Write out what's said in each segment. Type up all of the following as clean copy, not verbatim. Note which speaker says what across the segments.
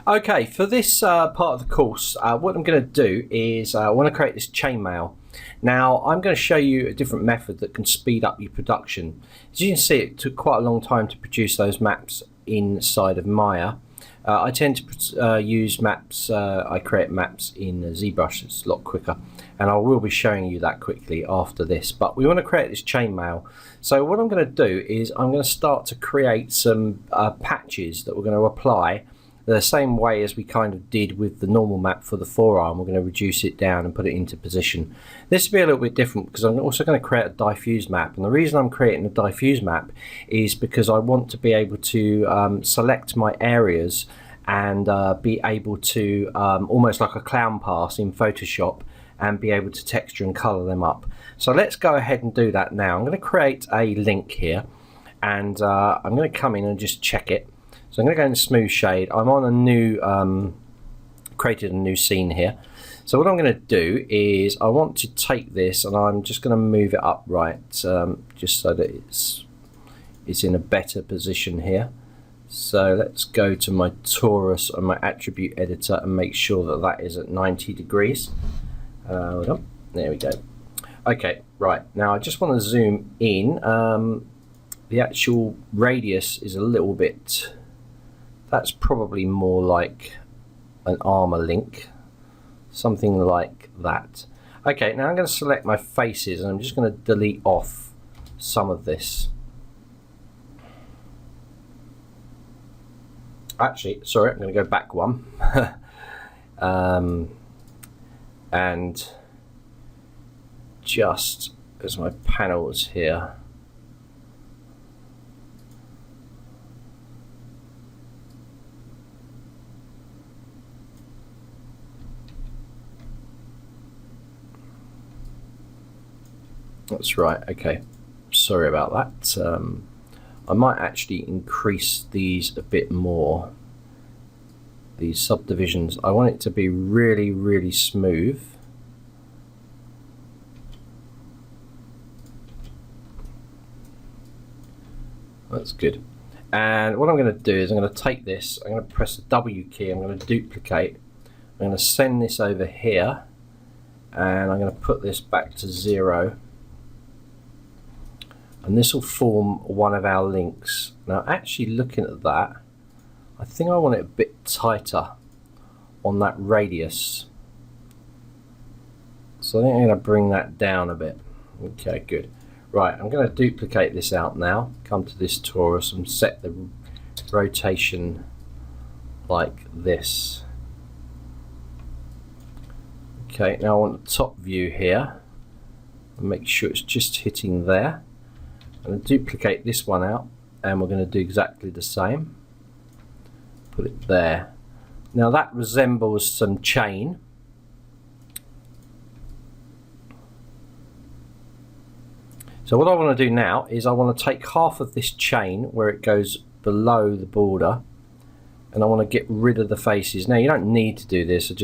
Speaker 1: Okay, for this part of the course, what I'm going to do is I want to create this chainmail. Now, I'm going to show you a different method that can speed up your production. As you can see, it took quite a long time to produce those maps inside of Maya. I tend to use maps, I create maps in ZBrush, it's a lot quicker, and I will be showing you that quickly after this. But we want to create this chainmail. So what I'm going to do is I'm going to start to create some patches that we're going to apply the same way as we kind of did with the normal map for the forearm. We're going to reduce it down and put it into position. This will be a little bit different because I'm also going to create a diffuse map, and the reason I'm creating a diffuse map is because I want to be able to select my areas and be able to almost like a clown pass in Photoshop and be able to texture and color them up. So let's go ahead and do that now. I'm going to create a link here, and I'm going to come in and just check it. So I'm going to go into smooth shade. I'm on a new, created a new scene here. So what I'm going to do is I want to take this and I'm just going to move it up right, just so that it's in a better position here. So let's go to my torus and my attribute editor and make sure that that is at 90 degrees. Hold on. There we go. Okay, right. Now I just want to zoom in. The actual radius is a little bit... That's probably more like an armor link, something like that. Okay, now I'm going to select my faces and I'm just going to delete off some of this. Actually, sorry, I'm going to go back one. And just as my panels here. That's right, okay, sorry about that. I might actually increase these a bit more, these subdivisions. I want it to be really, really smooth. That's good. And what I'm going to do is I'm going to take this, I'm going to press the W key, I'm going to duplicate, I'm going to send this over here, and I'm going to put this back to 0. And this will form one of our links. Now actually looking at that, I think I want it a bit tighter on that radius. So I think I'm going to bring that down a bit. Okay, good. Right, I'm going to duplicate this out now. Come to this torus and set the rotation like this. Okay, now I want the top view here. Make sure it's just hitting there. I'm going to duplicate this one out and we're going to do exactly the same. Put it there. Now that resembles some chain. So what I want to do now is I want to take half of this chain where it goes below the border, and I want to get rid of the faces. Now you don't need to do this, I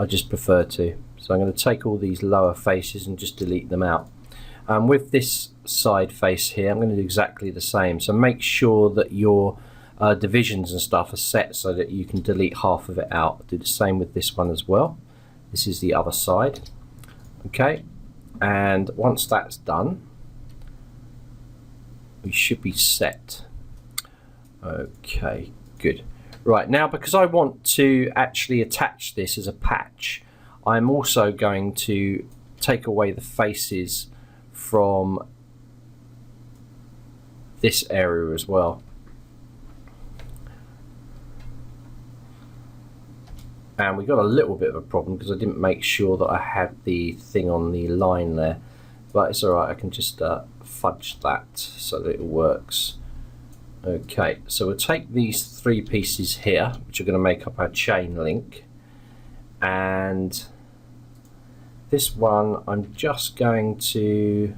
Speaker 1: just prefer to. So I'm going to take all these lower faces and just delete them out. With this side face here, I'm going to do exactly the same. So make sure that your divisions and stuff are set so that you can delete half of it out. Do the same with this one as well. This is the other side. Okay, and once that's done, we should be set. Okay, good. Right, now because I want to actually attach this as a patch, I'm also going to take away the faces from this area as well. And we got a little bit of a problem because I didn't make sure that I had the thing on the line there, but it's alright, I can just fudge that so that it works. Okay, so we'll take these 3 pieces here, which are going to make up our chain link, and this one I'm just going to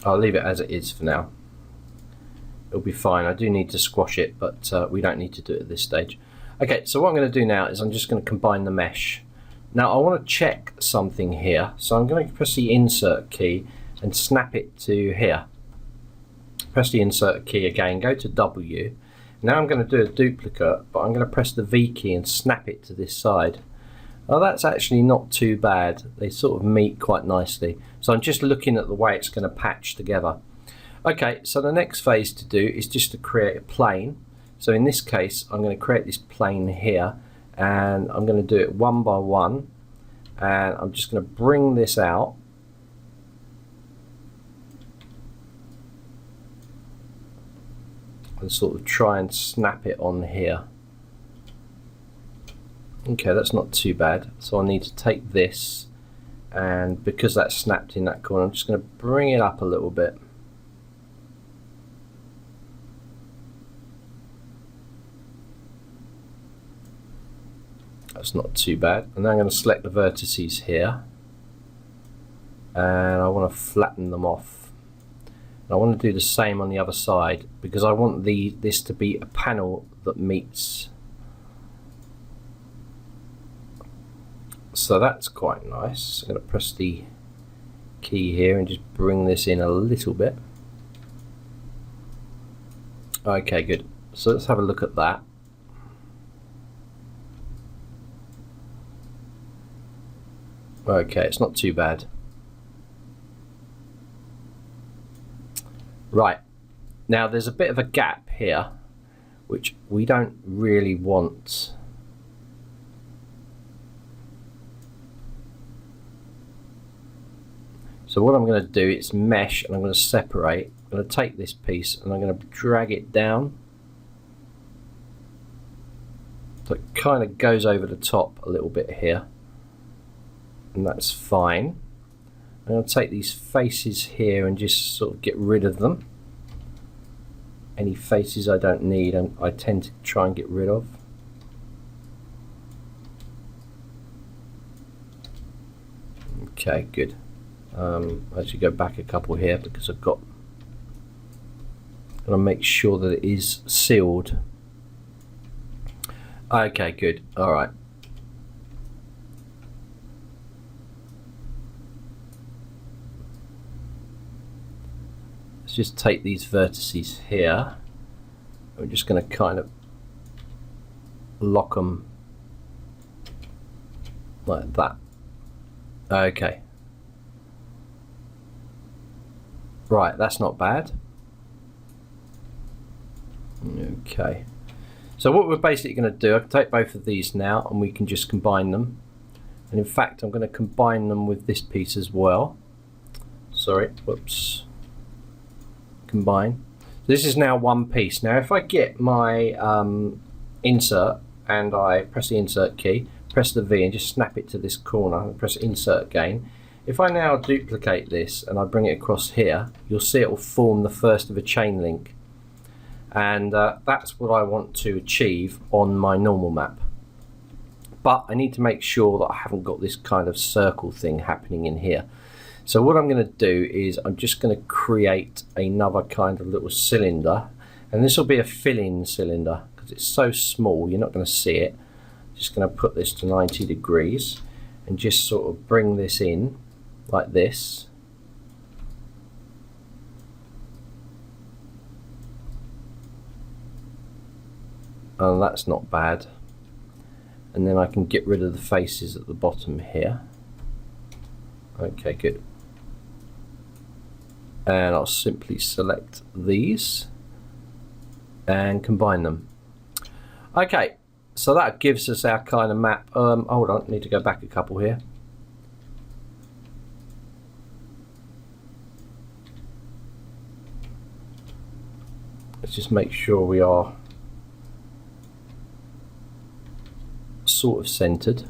Speaker 1: I'll leave it as it is for now. It'll be fine. I do need to squash it, but we don't need to do it at this stage. Okay, so what I'm going to do now is I'm just going to combine the mesh. Now I want to check something here, so I'm going to press the insert key and snap it to here. Press the insert key again, go to W. Now I'm going to do a duplicate, but I'm going to press the V key and snap it to this side. Oh, that's actually not too bad. They sort of meet quite nicely. So I'm just looking at the way it's going to patch together. Okay, so the next phase to do is just to create a plane. So in this case, I'm going to create this plane here, and I'm going to do it one by one, and I'm just going to bring this out. And sort of try and snap it on here. Okay, that's not too bad. So I need to take this, and because that's snapped in that corner, I'm just going to bring it up a little bit. That's not too bad. And then I'm going to select the vertices here, and I want to flatten them off. And I want to do the same on the other side, because I want this to be a panel that meets. So that's quite nice. I'm going to press the key here and just bring this in a little bit. Okay, good. So let's have a look at that. Okay, it's not too bad. Right, now there's a bit of a gap here, which we don't really want. So what I'm going to do is mesh, and I'm going to separate. I'm going to take this piece and I'm going to drag it down. So it kind of goes over the top a little bit here. And that's fine. I'm going to take these faces here and just sort of get rid of them. Any faces I don't need, and I tend to try and get rid of. Okay, good. I should go back a couple here because I've got to make sure that it is sealed. Okay, good. All right. Let's just take these vertices here. We're just going to kind of lock them like that. Okay. Right, that's not bad. Okay. So what we're basically going to do, I can take both of these now and we can just combine them. And in fact, I'm going to combine them with this piece as well. Sorry, whoops. Combine. This is now one piece. Now if I get my insert and I press the insert key, press the V and just snap it to this corner and press insert again. If I now duplicate this and I bring it across here, you'll see it will form the first of a chain link. And that's what I want to achieve on my normal map. But I need to make sure that I haven't got this kind of circle thing happening in here. So what I'm going to do is I'm just going to create another kind of little cylinder. And this will be a fill-in cylinder because it's so small you're not going to see it. Just going to put this to 90 degrees and just sort of bring this in like this. And that's not bad. And then I can get rid of the faces at the bottom here. Okay, good. And I'll simply select these and combine them. Okay, so that gives us our kind of map. Hold on, I need to go back a couple here. Let's just make sure we are sort of centered.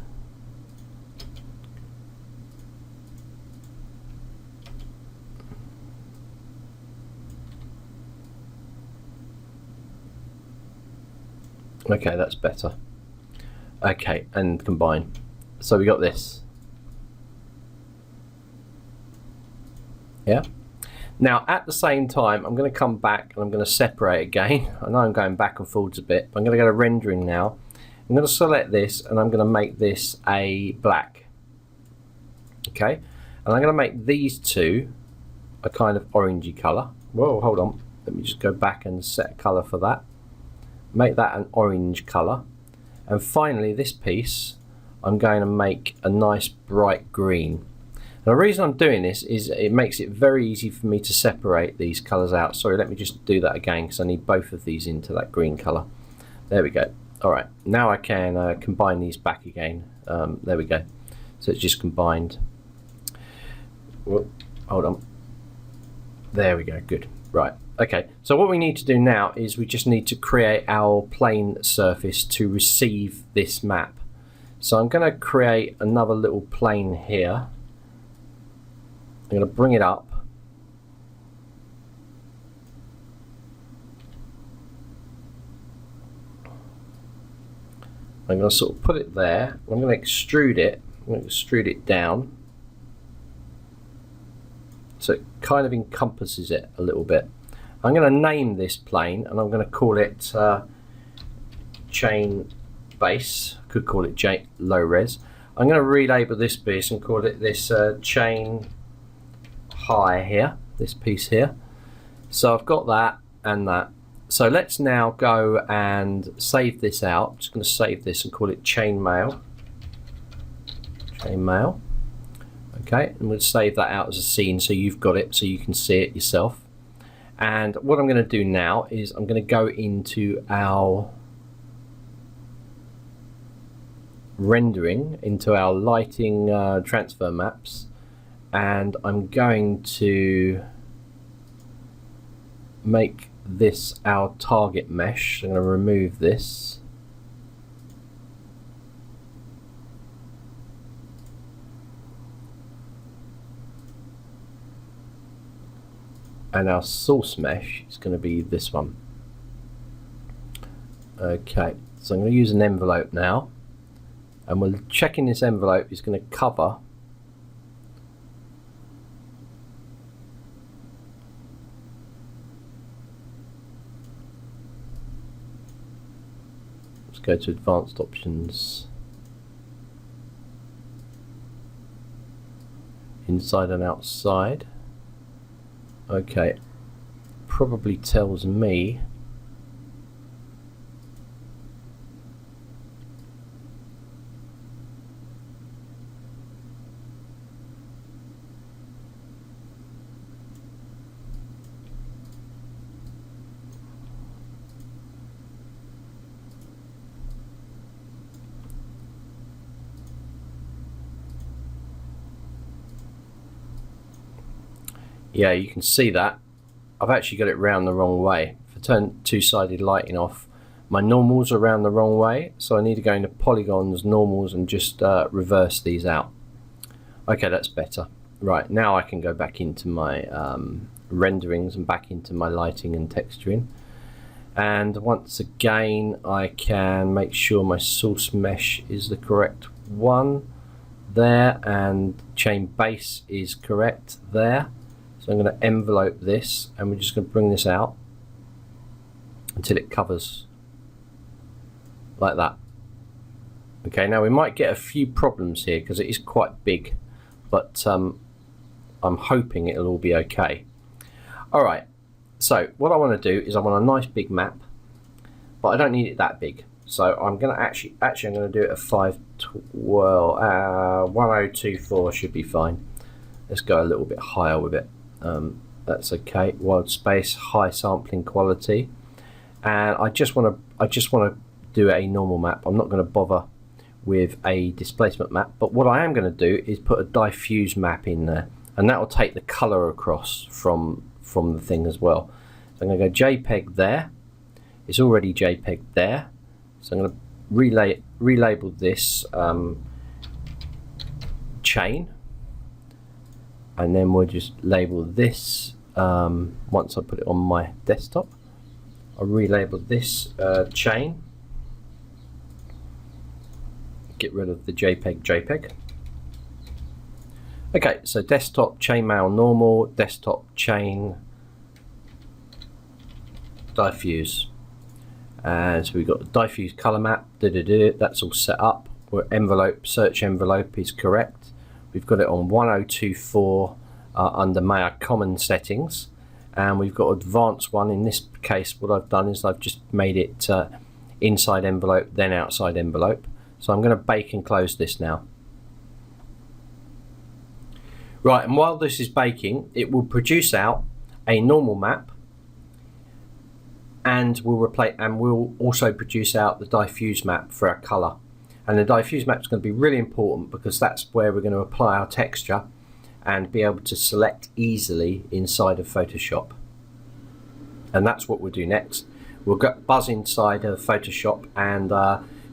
Speaker 1: Okay, that's better. Okay, and combine. So we got this. Yeah. Now at the same time I'm going to come back and I'm going to separate again. I know I'm going back and forwards a bit, but I'm going to go to rendering now. I'm going to select this and I'm going to make this a black. Okay, and I'm going to make these two a kind of orangey colour. Whoa, hold on, let me just go back and set a colour for that. Make that an orange colour, and finally this piece I'm going to make a nice bright green. Now, the reason I'm doing this is it makes it very easy for me to separate these colours out. Sorry, let me just do that again because I need both of these into that green colour. There we go. Alright, now I can combine these back again. There we go. So it's just combined. Whoop, hold on. There we go, good. Right, okay. So what we need to do now is we just need to create our plane surface to receive this map. So I'm going to create another little plane here. I'm going to bring it up. I'm going to sort of put it there. I'm going to extrude it. I'm going to extrude it down. So it kind of encompasses it a little bit. I'm going to name this plane and I'm going to call it chain base. Could call it low res. I'm going to relabel this piece and call it this chain high here, this piece here. So I've got that and that. So let's now go and save this out. I'm just going to save this and call it chainmail. Chainmail. Okay, and we'll save that out as a scene so you've got it so you can see it yourself. And what I'm going to do now is I'm going to go into our rendering, into our lighting transfer maps, and I'm going to make this our target mesh. I'm going to remove this. And our source mesh is going to be this one. Okay, so I'm going to use an envelope now, and we're checking this envelope is going to cover go to advanced options, inside and outside. Okay, probably tells me yeah, you can see that I've actually got it round the wrong way. If I turn two-sided lighting off, my normals are round the wrong way, so I need to go into polygons, normals, and just reverse these out. Okay, that's better. Right, now I can go back into my renderings and back into my lighting and texturing, and once again I can make sure my source mesh is the correct one there, and chain base is correct there. So I'm going to envelope this, and we're just going to bring this out until it covers like that. Okay, now we might get a few problems here because it is quite big, but I'm hoping it'll all be okay. Alright, so what I want to do is I want a nice big map, but I don't need it that big. So I'm going to actually I'm going to do it at 1024 should be fine. Let's go a little bit higher with it. That's okay. Wide space, high sampling quality, and I just want to do a normal map. I'm not going to bother with a displacement map, but what I am going to do is put a diffuse map in there, and that will take the color across from the thing as well. So I'm going to go JPEG there. It's already JPEG there, so I'm going to relabel this chain. And then we'll just label this once I put it on my desktop. I'll relabel this chain. Get rid of the JPEG. Okay, so desktop chainmail normal, desktop chain diffuse. And so we've got the diffuse color map, that's all set up. Where envelope, search envelope is correct. We've got it on 1024 under my common settings, and we've got advanced one. In this case, what I've done is I've just made it inside envelope, then outside envelope. So I'm going to bake and close this now. Right, and while this is baking, it will produce out a normal map, and we'll also produce out the diffuse map for our color. And the diffuse map is going to be really important because that's where we're going to apply our texture and be able to select easily inside of Photoshop. And that's what we'll do next. We'll buzz inside of Photoshop and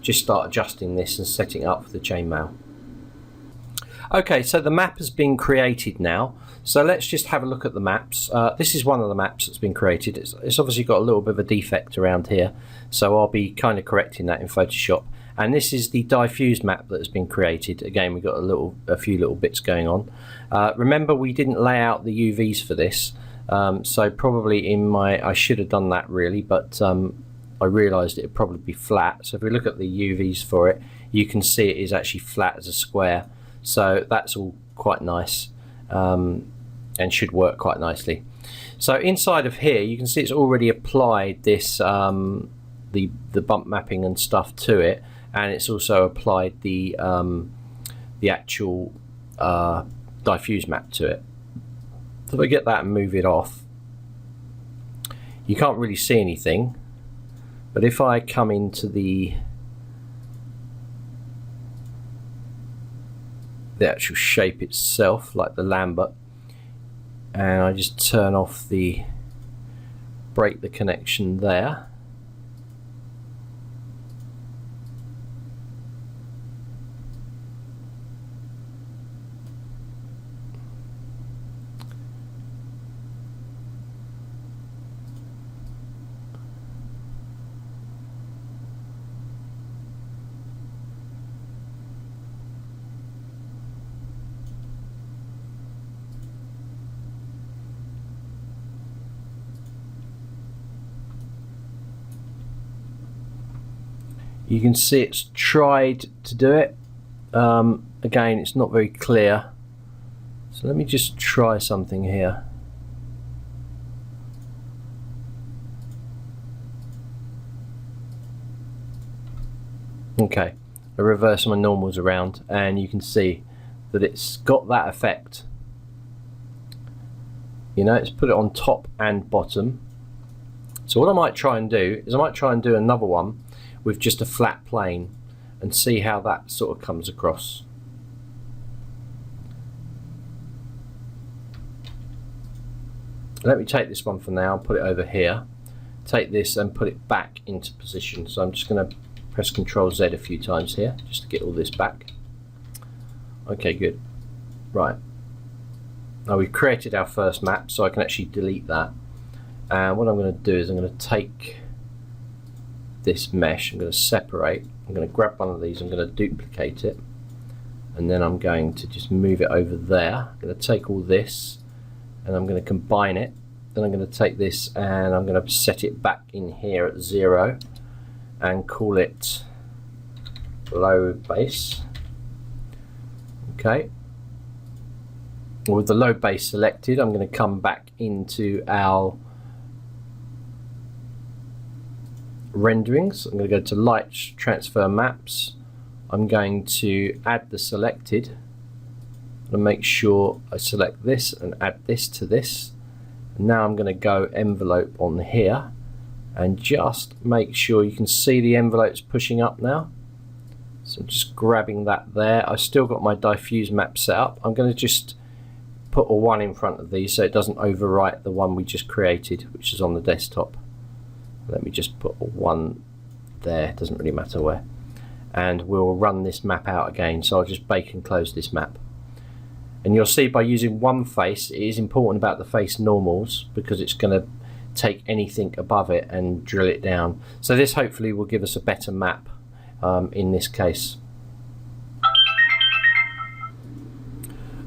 Speaker 1: just start adjusting this and setting it up for the chainmail. Okay, so the map has been created now. So let's just have a look at the maps. This is one of the maps that's been created. It's obviously got a little bit of a defect around here, so I'll be kind of correcting that in Photoshop. And this is the diffused map that has been created. Again, we've got a few little bits going on. Remember, we didn't lay out the UVs for this, so probably I should have done that really, but I realised it would probably be flat. So if we look at the UVs for it, you can see it is actually flat as a square. So that's all quite nice and should work quite nicely. So inside of here, you can see it's already applied this the bump mapping and stuff to it. And it's also applied the actual diffuse map to it. So if I get that and move it off, you can't really see anything. But if I come into the actual shape itself, like the Lambert, and I just turn off break the connection there. You can see it's tried to do it. Again, it's not very clear. So let me just try something here. Okay, I reverse my normals around and you can see that it's got that effect. You know, it's put it on top and bottom. So what I might try and do is I might try and do another one with just a flat plane and see how that sort of comes across. Let me take this one for now, put it over here, take this and put it back into position. So I'm just going to press Ctrl Z a few times here just to get all this back. Okay, good. Right, now we've created our first map, so I can actually delete that. And what I'm going to do is I'm going to take this mesh, I'm going to separate, I'm going to grab one of these, I'm going to duplicate it, and then I'm going to just move it over there. I'm going to take all this and I'm going to combine it. Then I'm going to take this and I'm going to set it back in here at 0 and call it low base. Okay. With the low base selected, I'm going to come back into our renderings. I'm going to go to light transfer maps. I'm going to add the selected and make sure I select this and add this to this. And now I'm going to go envelope on here and just make sure you can see the envelopes pushing up now. So I'm just grabbing that there. I've still got my diffuse map set up. I'm going to just put a 1 in front of these so it doesn't overwrite the one we just created, which is on the desktop. Let me just put a 1 there, doesn't really matter where. And we'll run this map out again. So I'll just bake and close this map. And you'll see by using one face, it is important about the face normals because it's going to take anything above it and drill it down. So this hopefully will give us a better map in this case.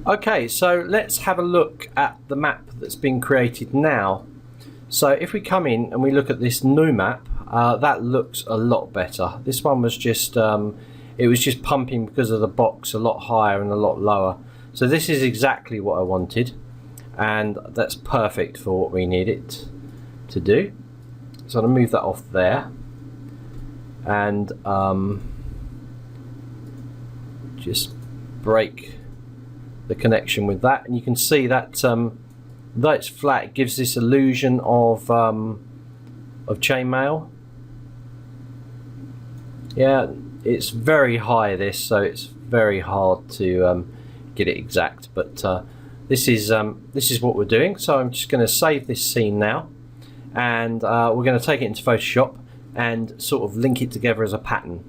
Speaker 1: Okay, so let's have a look at the map that's been created now. So if we come in and we look at this new map, that looks a lot better. This one was just it was just pumping because of the box a lot higher and a lot lower. So this is exactly what I wanted, and that's perfect for what we need it to do. So I'm going to move that off there, and just break the connection with that, and you can see that though it's flat, it gives this illusion of chainmail. Yeah, it's very high, this, so it's very hard to get it exact, but this is what we're doing. So I'm just going to save this scene now, and we're going to take it into Photoshop and sort of link it together as a pattern.